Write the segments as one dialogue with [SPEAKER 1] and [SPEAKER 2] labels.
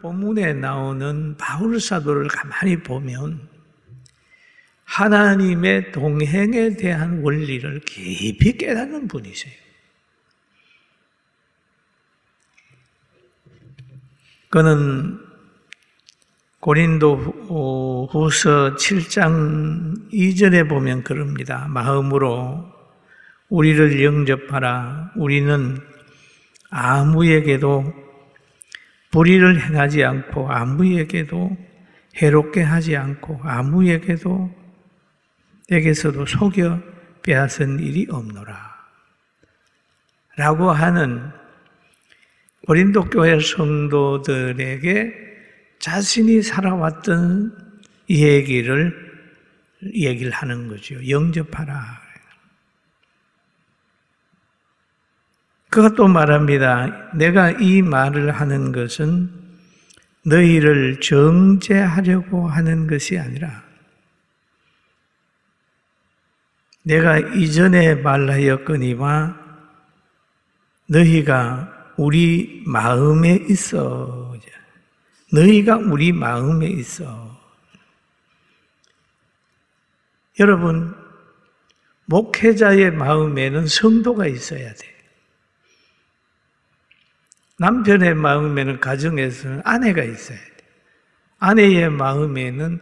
[SPEAKER 1] 본문에 나오는 바울 사도를 가만히 보면 하나님의 동행에 대한 원리를 깊이 깨닫는 분이세요. 그는 고린도 후서 7장 2절에 보면 그럽니다. 마음으로 우리를 영접하라. 우리는 아무에게도 불의를 행하지 않고 아무에게도 해롭게 하지 않고 아무에게도 에게서도 속여 빼앗은 일이 없노라 라고 하는 고린도 교회 성도들에게 자신이 살아왔던 이 얘기를 하는 거죠. 영접하라. 그가 또 말합니다. 내가 이 말을 하는 것은 너희를 정죄하려고 하는 것이 아니라 내가 이전에 말하였거니와 너희가 우리 마음에 있어. 너희가 우리 마음에 있어. 여러분, 목회자의 마음에는 성도가 있어야 돼. 남편의 마음에는 가정에서는 아내가 있어야 돼. 아내의 마음에는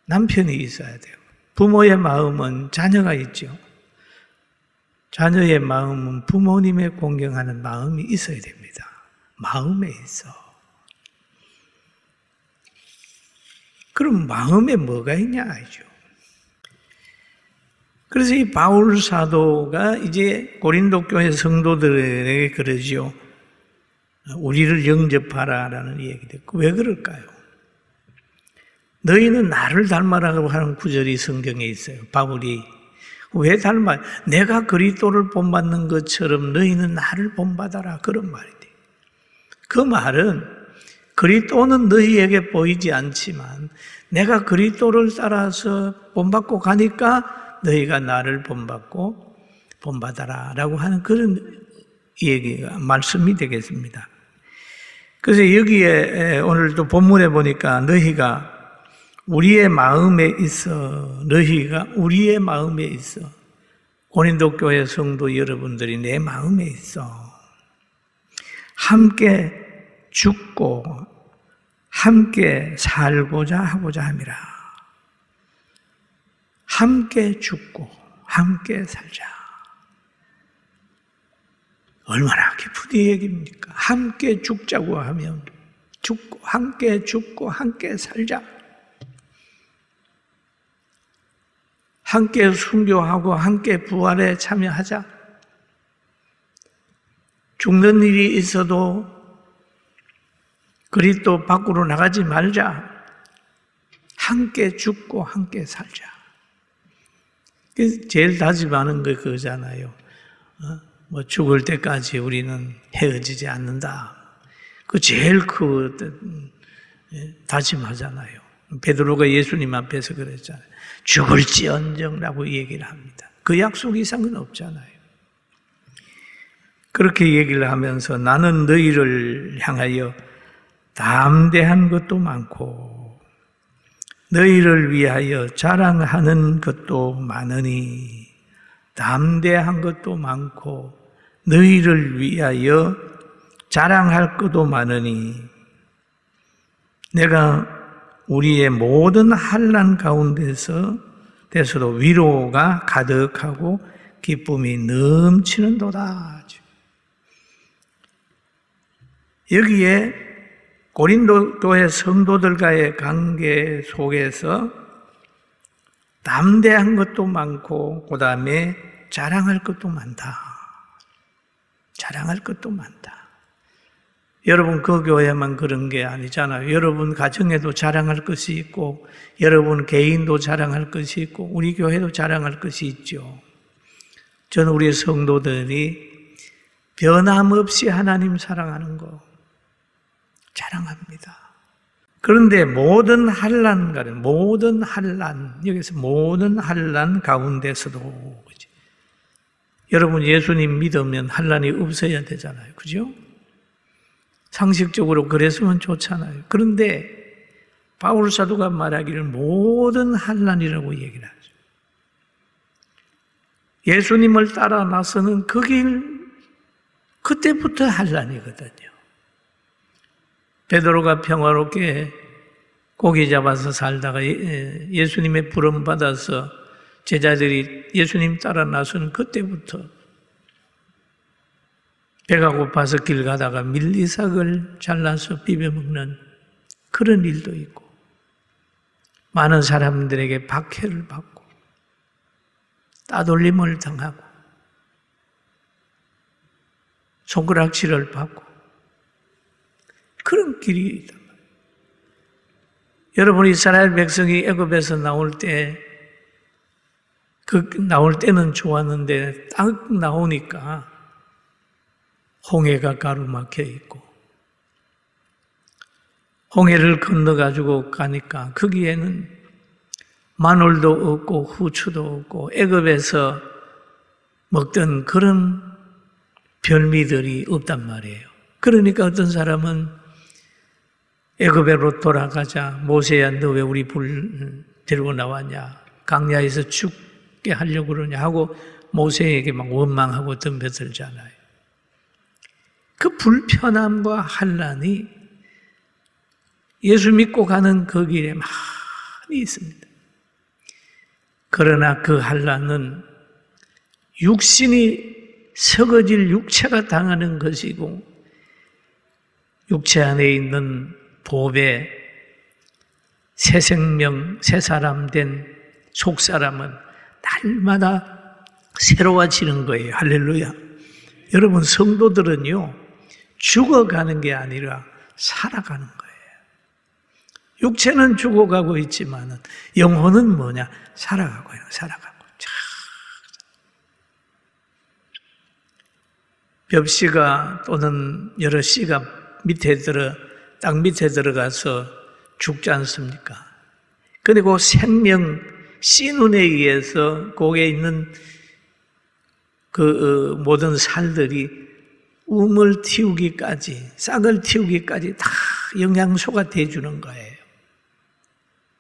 [SPEAKER 1] 남편이 있어야 돼요. 부모의 마음은 자녀가 있죠. 자녀의 마음은 부모님의 공경하는 마음이 있어야 됩니다. 마음에 있어. 그럼 마음에 뭐가 있냐 알죠. 그래서 이 바울 사도가 이제 고린도 교회 성도들에게 그러죠. 우리를 영접하라라는 얘기를. 왜 그럴까요? 너희는 나를 닮아라고 하는 구절이 성경에 있어요. 바울이 왜 닮아? 내가 그리스도를 본받는 것처럼 너희는 나를 본받아라. 그런 말이에요. 그 말은 그리스도는 너희에게 보이지 않지만 내가 그리스도를 따라서 본받고 가니까 너희가 나를 본받고 본받아라 라고 하는 그런 얘기가 말씀이 되겠습니다. 그래서 여기에 오늘도 본문에 보니까 너희가 우리의 마음에 있어. 너희가 우리의 마음에 있어. 고린도 교회 성도 여러분들이 내 마음에 있어. 함께 죽고 함께 살고자 하고자 함이라. 함께 죽고 함께 살자. 얼마나 깊은 얘기입니까? 함께 죽자고 하면 죽고 함께 죽고 함께 살자. 함께 순교하고 함께 부활에 참여하자. 죽는 일이 있어도 그리스도 밖으로 나가지 말자. 함께 죽고 함께 살자. 제일 다짐하는 게 그거잖아요. 뭐 죽을 때까지 우리는 헤어지지 않는다. 그 제일 다짐하잖아요. 베드로가 예수님 앞에서 그랬잖아요. 죽을지언정라고 얘기를 합니다. 그 약속 이상은 없잖아요. 그렇게 얘기를 하면서 나는 너희를 향하여 담대한 것도 많고 너희를 위하여 자랑하는 것도 많으니 담대한 것도 많고 너희를 위하여 자랑할 것도 많으니 내가 우리의 모든 환난 가운데서도 위로가 가득하고 기쁨이 넘치는도다. 여기에 고린도 교회 성도들과의 관계 속에서 담대한 것도 많고 그 다음에 자랑할 것도 많다. 자랑할 것도 많다. 여러분 그 교회만 그런 게 아니잖아요. 여러분 가정에도 자랑할 것이 있고 여러분 개인도 자랑할 것이 있고 우리 교회도 자랑할 것이 있죠. 저는 우리 성도들이 변함없이 하나님 사랑하는 거 자랑합니다. 그런데 모든 환난 여기서 모든 환난 가운데서도 여러분 예수님 믿으면 환난이 없어야 되잖아요. 그죠? 상식적으로 그랬으면 좋잖아요. 그런데 바울 사도가 말하기를 모든 환난이라고 얘기를 하죠. 예수님을 따라 나서는 그 길, 그때부터 환난이거든요. 베드로가 평화롭게 고기 잡아서 살다가 예수님의 부름 받아서 제자들이 예수님 따라 나서는 그때부터 배가 고파서 길 가다가 밀리삭을 잘라서 비벼 먹는 그런 일도 있고, 많은 사람들에게 박해를 받고 따돌림을 당하고 손가락질을 받고 그런 길이 있단 말이에요. 여러분, 이스라엘 백성이 애굽에서 나올 때는 좋았는데 딱 나오니까 홍해가 가로막혀 있고, 홍해를 건너가지고 가니까 거기에는 마늘도 없고 후추도 없고 애굽에서 먹던 그런 별미들이 없단 말이에요. 그러니까 어떤 사람은 애굽으로 돌아가자, 모세야 너 왜 우리 불 데리고 나왔냐, 강야에서 죽게 하려고 그러냐 하고 모세에게 막 원망하고 덤벼들잖아요. 그 불편함과 환난이 예수 믿고 가는 그 길에 많이 있습니다. 그러나 그 환난은 육신이 썩어질 육체가 당하는 것이고, 육체 안에 있는 보배, 새 생명, 새 사람 된 속사람은 날마다 새로워지는 거예요. 할렐루야. 여러분, 성도들은요, 죽어가는 게 아니라 살아가는 거예요. 육체는 죽어가고 있지만 영혼은 뭐냐? 살아가고 있는, 살아가고. 벽씨가 또는 여러 씨가 땅 밑에 들어가서 죽지 않습니까? 그리고 생명, 씨 눈에 의해서 거기에 있는 그 모든 살들이 움을 틔우기까지, 싹을 틔우기까지 다 영양소가 돼주는 거예요.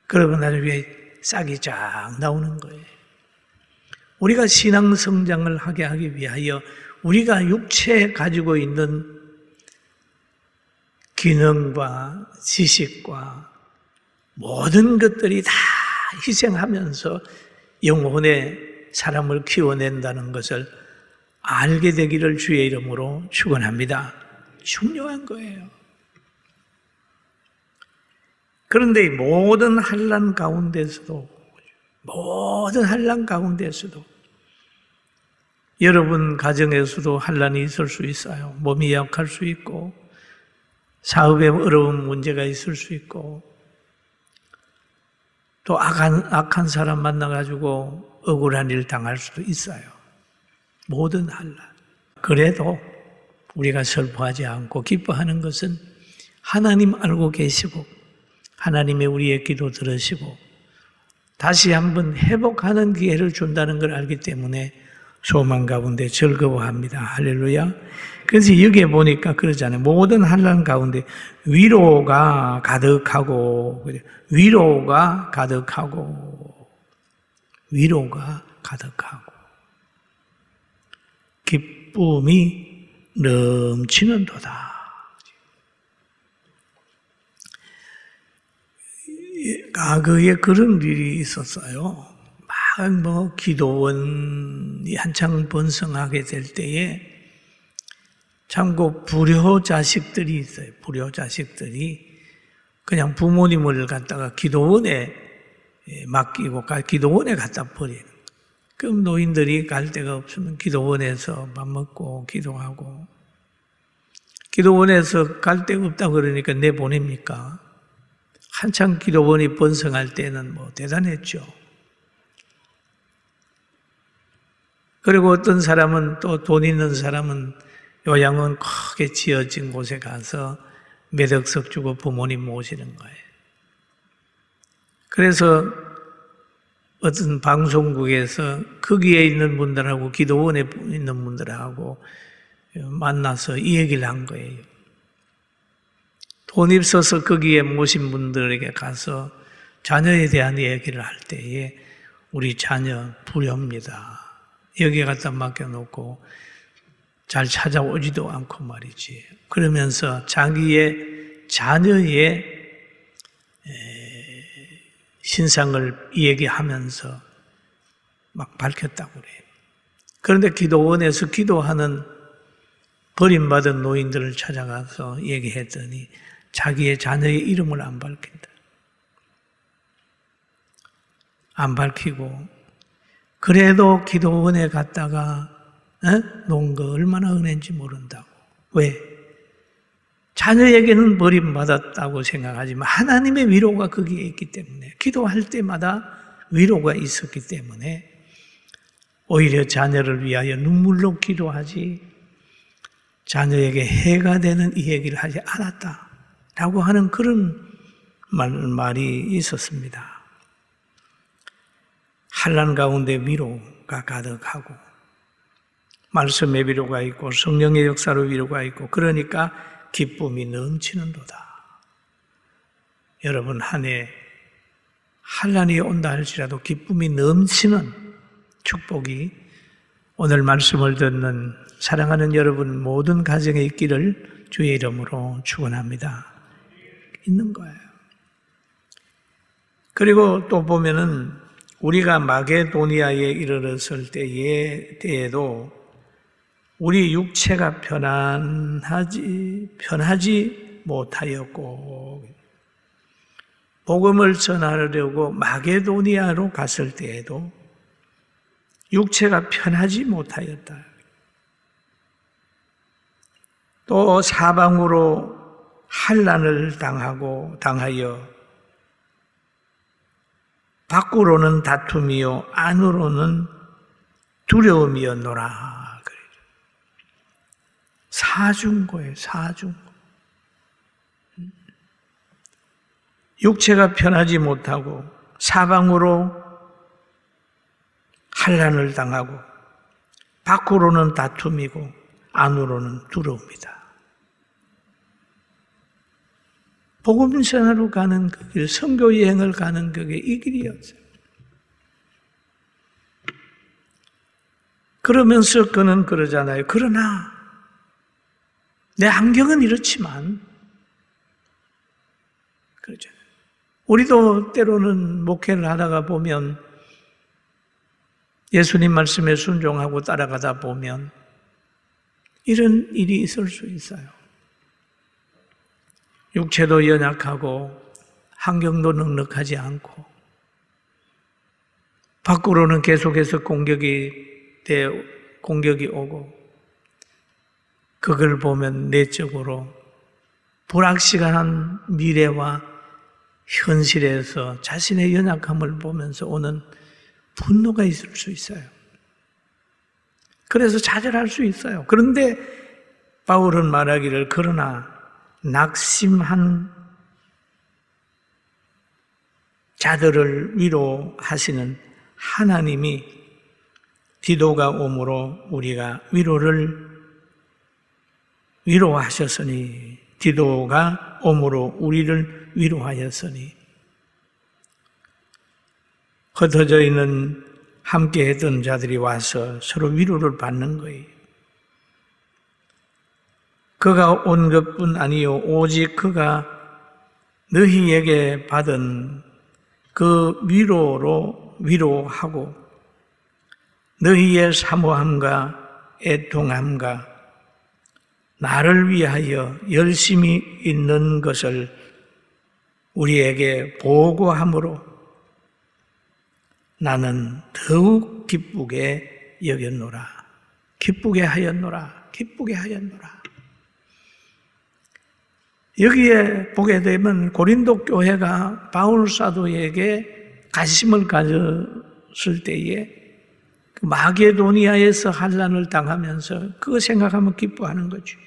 [SPEAKER 1] 그러고 나중에 싹이 쫙 나오는 거예요. 우리가 신앙 성장을 하게 하기 위하여 우리가 육체에 가지고 있는 기능과 지식과 모든 것들이 다 희생하면서 영혼의 사람을 키워낸다는 것을 알게 되기를 주의 이름으로 축원합니다. 중요한 거예요. 그런데 모든 환난 가운데서도 여러분 가정에서도 환난이 있을 수 있어요. 몸이 약할 수 있고, 사업에 어려운 문제가 있을 수 있고, 또 악한 사람 만나가지고 억울한 일 당할 수도 있어요. 모든 환난. 그래도 우리가 슬퍼하지 않고 기뻐하는 것은 하나님 알고 계시고, 하나님의 우리의 기도 들으시고 다시 한번 회복하는 기회를 준다는 걸 알기 때문에 소망 가운데 즐거워합니다. 할렐루야. 그래서 여기에 보니까 그러잖아요. 모든 환난 가운데 위로가 가득하고, 위로가 가득하고, 위로가 가득하고, 기쁨이 넘치는도다. 과거에 그런 일이 있었어요. 막 기도원이 한창 번성하게 될 때에 참고 불효 자식들이 있어요. 불효 자식들이 그냥 부모님을 갖다가 기도원에 맡기고 기도원에 갖다 버리는 거예요. 그럼 노인들이 갈 데가 없으면 기도원에서 밥 먹고 기도하고, 기도원에서 갈 데가 없다 그러니까 내보냅니까? 한창 기도원이 번성할 때는 대단했죠. 그리고 어떤 사람은, 또 돈 있는 사람은 요양원 크게 지어진 곳에 가서 몇 억씩 주고 부모님 모시는 거예요. 그래서 어떤 방송국에서 거기에 있는 분들하고 기도원에 있는 분들하고 만나서 이 얘기를 한 거예요. 돈 입서서 거기에 모신 분들에게 가서 자녀에 대한 얘기를 할 때에 우리 자녀 불효입니다. 여기 갖다 맡겨놓고 잘 찾아오지도 않고 말이지. 그러면서 자기의 자녀의 신상을 얘기하면서 막 밝혔다고 그래요. 그런데 기도원에서 기도하는 버림받은 노인들을 찾아가서 얘기했더니 자기의 자녀의 이름을 안 밝힌다. 안 밝히고 그래도 기도원에 갔다가 놓은 거 얼마나 은혜인지 모른다고. 왜? 자녀에게는 버림받았다고 생각하지만 하나님의 위로가 거기에 있기 때문에 기도할 때마다 위로가 있었기 때문에 오히려 자녀를 위하여 눈물로 기도하지 자녀에게 해가 되는 이 얘기를 하지 않았다라고 하는 그런 말이 있었습니다. 환난 가운데 위로가 가득하고 말씀의 위로가 있고 성령의 역사로 위로가 있고 그러니까 기쁨이 넘치는도다. 여러분 한 해 환난이 온다 할지라도 기쁨이 넘치는 축복이 오늘 말씀을 듣는 사랑하는 여러분 모든 가정에 있기를 주의 이름으로 축원합니다. 있는 거예요. 그리고 또 보면은 우리가 마게도니아에 이르렀을 때에도 우리 육체가 편하지 못하였고 복음을 전하려고 마게도니아로 갔을 때에도 육체가 편하지 못하였다. 또 사방으로 환난을 당하여 밖으로는 다툼이요 안으로는 두려움이었노라. 사중고예요. 사중고. 육체가 편하지 못하고 사방으로 환난을 당하고 밖으로는 다툼이고 안으로는 두려움이다. 복음 전하러 가는 그 길, 선교 여행을 가는 그게 이 길이었어요. 그러면서 그는 그러잖아요. 그러나 내 안경은 이렇지만 그러잖아요. 우리도 때로는 목회를 하다가 보면 예수님 말씀에 순종하고 따라가다 보면 이런 일이 있을 수 있어요. 육체도 연약하고 환경도 넉넉하지 않고 밖으로는 계속해서 공격이 오고 그걸 보면 내적으로 불확실한 미래와 현실에서 자신의 연약함을 보면서 오는 분노가 있을 수 있어요. 그래서 좌절할 수 있어요. 그런데 바울은 말하기를 그러나 낙심한 자들을 위로하시는 하나님이 디도가 오므로 우리가 위로하셨으니 디도가 오므로 우리를 위로하였으니 흩어져 있는 함께 했던 자들이 와서 서로 위로를 받는 거예요. 그가 온 것뿐 아니요 오직 그가 너희에게 받은 그 위로로 위로하고 너희의 사모함과 애통함과 나를 위하여 열심히 있는 것을 우리에게 보고함으로 나는 더욱 기쁘게 여겼노라. 기쁘게 하였노라. 기쁘게 하였노라. 여기에 보게 되면 고린도 교회가 바울 사도에게 관심을 가졌을 때에 마게도니아에서 환난을 당하면서 그거 생각하면 기뻐하는 거죠.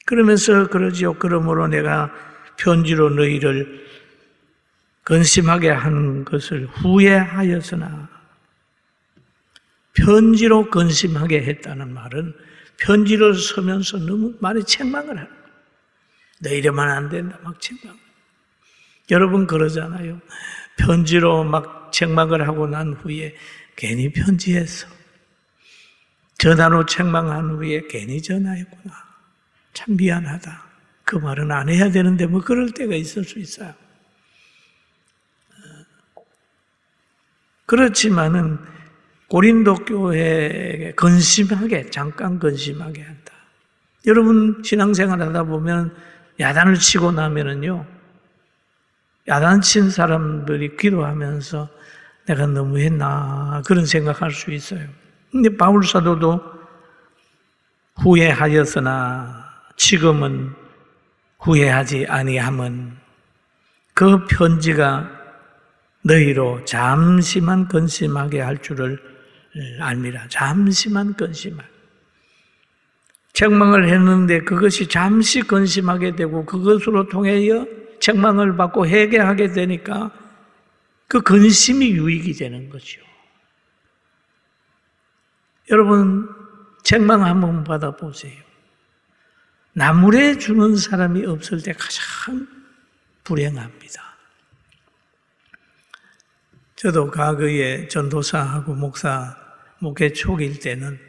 [SPEAKER 1] 그러면서 그러지요. 그러므로 내가 편지로 너희를 근심하게 한 것을 후회하였으나 편지로 근심하게 했다는 말은 편지를 쓰면서 너무 많이 책망을 하는 거예요. 너 이러면 안 된다. 막 책망. 여러분 그러잖아요. 편지로 막 책망을 하고 난 후에 괜히 편지했어. 전화로 책망한 후에 괜히 전화했구나. 참 미안하다. 그 말은 안 해야 되는데 뭐 그럴 때가 있을 수 있어요. 그렇지만은 고린도 교회에 근심하게, 잠깐 근심하게 한다. 여러분 신앙생활 하다 보면 야단을 치고 나면은요, 야단 친 사람들이 기도하면서 내가 너무했나 그런 생각할 수 있어요. 근데 바울 사도도 후회하였으나 지금은 후회하지 아니함은 그 편지가 너희로 잠시만 근심하게 할 줄을 알미라. 잠시만 근심하게. 책망을 했는데 그것이 잠시 근심하게 되고 그것으로 통하여 책망을 받고 회개하게 되니까 그 근심이 유익이 되는 거죠. 여러분 책망 한번 받아보세요. 나무래 주는 사람이 없을 때 가장 불행합니다. 저도 과거에 전도사하고 목사, 목회 초기일 때는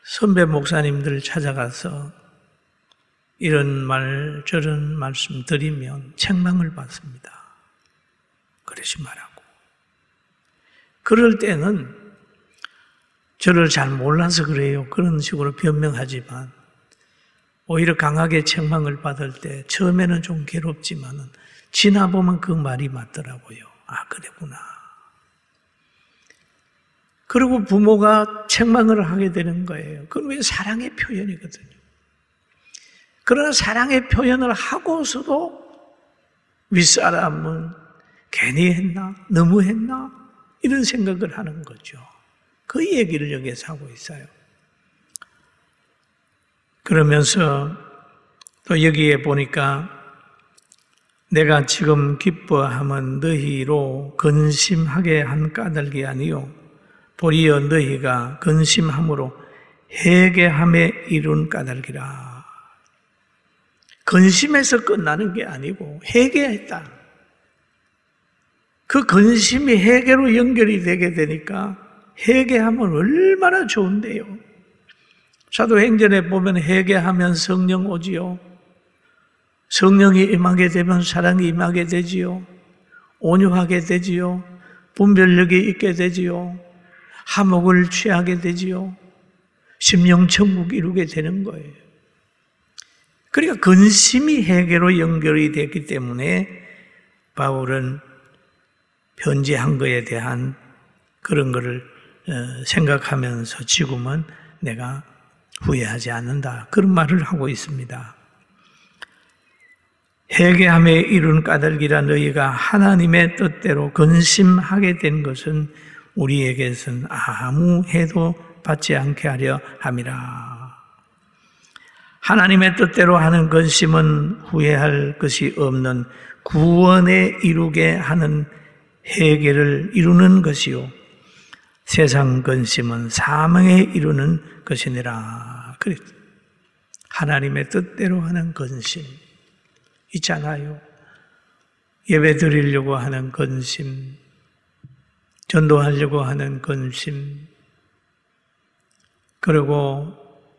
[SPEAKER 1] 선배 목사님들 찾아가서 이런 말 저런 말씀 드리면 책망을 받습니다. 그러지 말라고. 그럴 때는 저를 잘 몰라서 그래요. 그런 식으로 변명하지만 오히려 강하게 책망을 받을 때 처음에는 좀 괴롭지만은 지나보면 그 말이 맞더라고요. 아, 그랬구나. 그리고 부모가 책망을 하게 되는 거예요. 그건 왜 사랑의 표현이거든요. 그러나 사랑의 표현을 하고서도 윗사람은 괜히 했나? 너무 했나? 이런 생각을 하는 거죠. 그 얘기를 여기에서 하고 있어요. 그러면서 또 여기에 보니까 내가 지금 기뻐함은 너희로 근심하게 한 까닭이 아니요 도리어 너희가 근심함으로 회개함에 이룬 까닭이라. 근심에서 끝나는 게 아니고 회개했다. 그 근심이 회개로 연결이 되게 되니까 회개하면 얼마나 좋은데요. 사도행전에 보면 회개하면 성령 오지요. 성령이 임하게 되면 사랑이 임하게 되지요. 온유하게 되지요. 분별력이 있게 되지요. 화목을 취하게 되지요. 심령천국 이루게 되는 거예요. 그러니까 근심이 회개로 연결이 됐기 때문에 바울은 편지한 거에 대한 그런 거를 생각하면서 지금은 내가 후회하지 않는다. 그런 말을 하고 있습니다. 회개함에 이룬 까닭이라 너희가 하나님의 뜻대로 근심하게 된 것은 우리에게선 아무 해도 받지 않게 하려 함이라. 하나님의 뜻대로 하는 근심은 후회할 것이 없는 구원에 이루게 하는 회개를 이루는 것이요 세상 근심은 사망에 이루는 것이니라. 그래. 하나님의 뜻대로 하는 근심 있잖아요. 예배 드리려고 하는 근심, 전도하려고 하는 근심, 그리고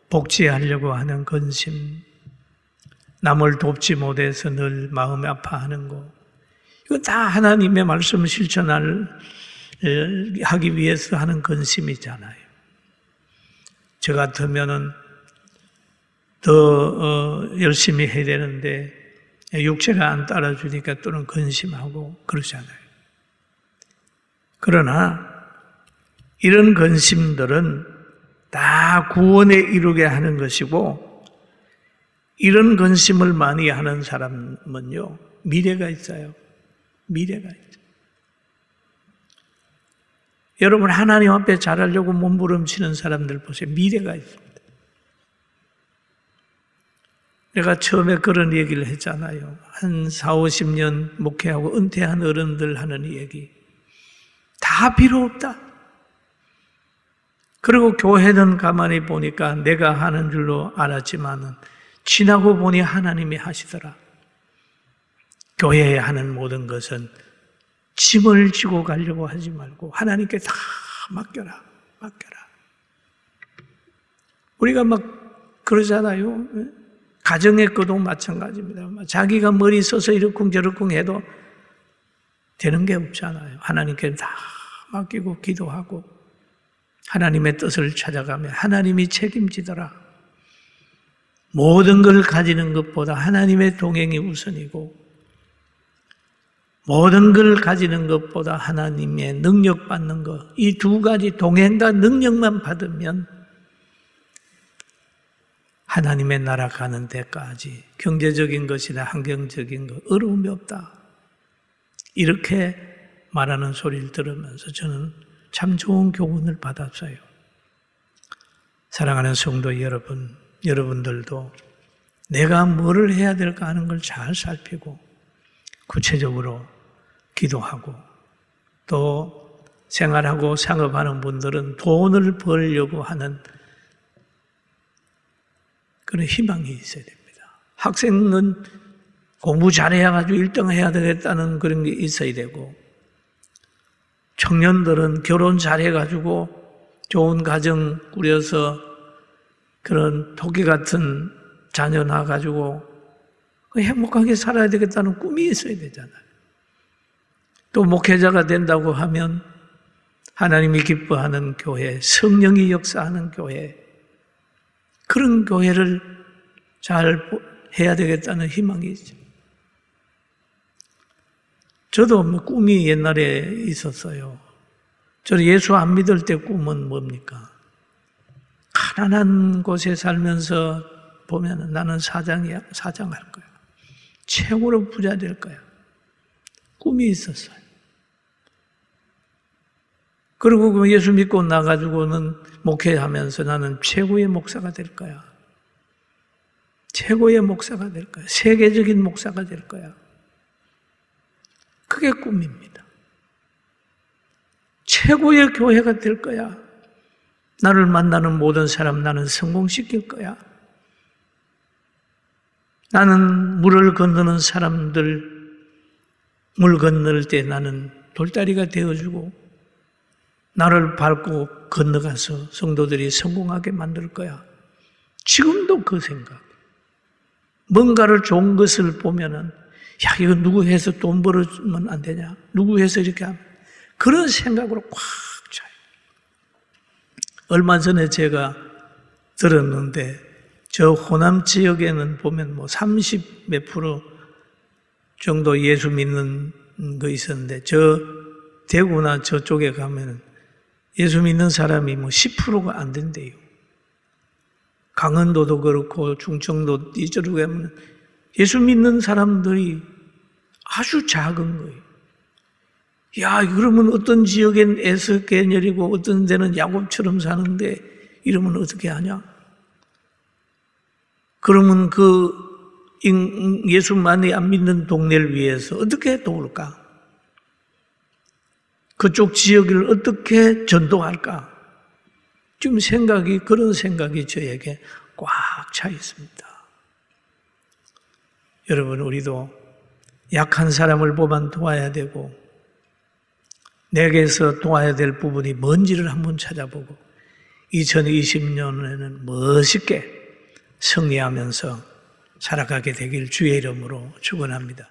[SPEAKER 1] 복지하려고 하는 근심, 남을 돕지 못해서 늘 마음이 아파하는 거, 이거 다 하나님의 말씀을 실천하기 위해서 하는 근심이잖아요. 저 같으면은 더 열심히 해야 되는데 육체가 안 따라주니까 또는 근심하고 그러잖아요. 그러나 이런 근심들은 다 구원에 이르게 하는 것이고 이런 근심을 많이 하는 사람은요 미래가 있어요. 미래가 있어요. 여러분 하나님 앞에 잘하려고 몸부림치는 사람들 보세요. 미래가 있습니다. 내가 처음에 그런 얘기를 했잖아요. 한 4, 50년 목회하고 은퇴한 어른들 하는 얘기. 다 필요 없다. 그리고 교회는 가만히 보니까 내가 하는 줄로 알았지만은 지나고 보니 하나님이 하시더라. 교회에 하는 모든 것은 짐을 지고 가려고 하지 말고 하나님께 다 맡겨라. 우리가 막 그러잖아요. 가정의 것도 마찬가지입니다. 자기가 머리 써서 이러쿵저러쿵 해도 되는 게 없잖아요. 하나님께 다 맡기고 기도하고 하나님의 뜻을 찾아가며 하나님이 책임지더라. 모든 걸 가지는 것보다 하나님의 동행이 우선이고 모든 걸 가지는 것보다 하나님의 능력 받는 것, 이 두 가지 동행과 능력만 받으면 하나님의 나라 가는 데까지 경제적인 것이나 환경적인 것 어려움이 없다. 이렇게 말하는 소리를 들으면서 저는 참 좋은 교훈을 받았어요. 사랑하는 성도 여러분, 여러분들도 내가 뭐를 해야 될까 하는 걸 잘 살피고 구체적으로 기도하고 또 생활하고 상업하는 분들은 돈을 벌려고 하는 그런 희망이 있어야 됩니다. 학생은 공부 잘해가지고 1등 해야 되겠다는 그런 게 있어야 되고 청년들은 결혼 잘해가지고 좋은 가정 꾸려서 그런 토끼 같은 자녀 낳아가지고 행복하게 살아야 되겠다는 꿈이 있어야 되잖아요. 또 목회자가 된다고 하면 하나님이 기뻐하는 교회, 성령이 역사하는 교회, 그런 교회를 잘 해야 되겠다는 희망이 있죠. 저도 꿈이 옛날에 있었어요. 저는 예수 안 믿을 때 꿈은 뭡니까? 가난한 곳에 살면서 보면 나는 사장할 거야. 최고로 부자 될 거야. 꿈이 있었어요. 그리고 예수 믿고 나가지고는 목회하면서 나는 최고의 목사가 될 거야. 최고의 목사가 될 거야. 세계적인 목사가 될 거야. 그게 꿈입니다. 최고의 교회가 될 거야. 나를 만나는 모든 사람 나는 성공시킬 거야. 나는 물을 건너는 사람들 물 건널 때 나는 돌다리가 되어주고 나를 밟고 건너가서 성도들이 성공하게 만들 거야. 지금도 그 생각. 뭔가를 좋은 것을 보면은 야 이거 누구 해서 돈 벌어주면 안 되냐? 누구 해서 이렇게 하면 그런 생각으로 꽉 차요. 얼마 전에 제가 들었는데 저 호남 지역에는 보면 뭐 30 몇 프로 정도 예수 믿는 거 있었는데 저 대구나 저쪽에 가면은 예수 믿는 사람이 뭐 10%가 안 된대요. 강원도도 그렇고 충청도 이쪽으로 가면 예수 믿는 사람들이 아주 작은 거예요. 야, 그러면 어떤 지역엔 에스겔이고 어떤 데는 야곱처럼 사는데 이러면 어떻게 하냐? 그러면 그 예수만이 안 믿는 동네를 위해서 어떻게 도울까? 그쪽 지역을 어떻게 전도할까? 지금 그런 생각이 저에게 꽉 차 있습니다. 여러분, 우리도 약한 사람을 보면 도와야 되고, 내게서 도와야 될 부분이 뭔지를 한번 찾아보고, 2020년에는 멋있게 승리하면서 살아가게 되길 주의 이름으로 축원합니다.